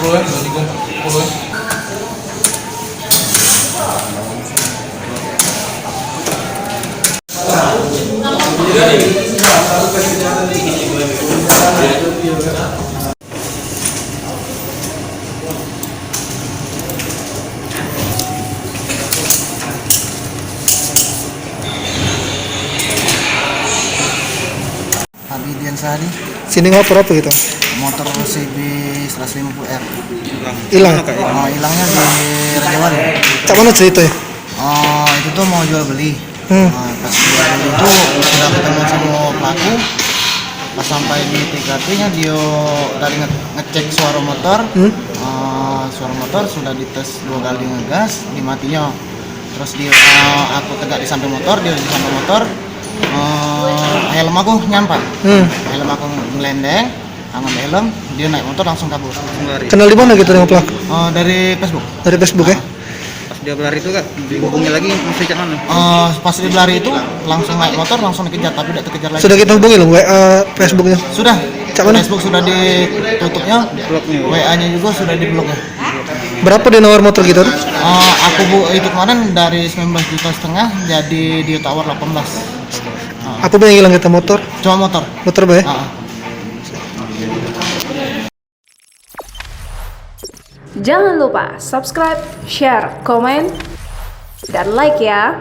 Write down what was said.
10 ya, 23, 10 ya. Habidian Sari, Sini ngoper apa gitu? motor CB 150R. Hilang. Oh, hilangnya di Rajawali. Cak mana cerita ya? Oh, itu tuh mau jual beli. Pas jual beli itu sudah ketemu sama pelaku. Pas sampai di TKP-nya dia dari ngecek suara motor. Suara motor sudah dites 2 kali ngegas, dimatinya. Terus dia aku tegak di samping motor, dia di samping motor. Helm aku nyampak. Helm aku ngelendeng, ngambil helm, dia naik motor langsung kabur. Kenal di mana gitu dengan pelaku? Dari Facebook. Dari Facebook ya? Pas dia berlari itu kak, dihubungi lagi mesti cak mana? Pas dia berlari itu langsung naik motor langsung dikejar, tapi tidak terkejar lagi. Sudah kita hubungi loh Facebooknya? Sudah. Cak mana? Facebook sudah ditutupnya, WA-nya juga sudah diblokir. Berapa dia nawar motor gitu? Itu kemarin dari 19,5 juta jadi dia tawar 18. Apa yang hilang kita motor? Cuma motor. Motor apa ya? Jangan lupa subscribe, share, komen, dan like ya.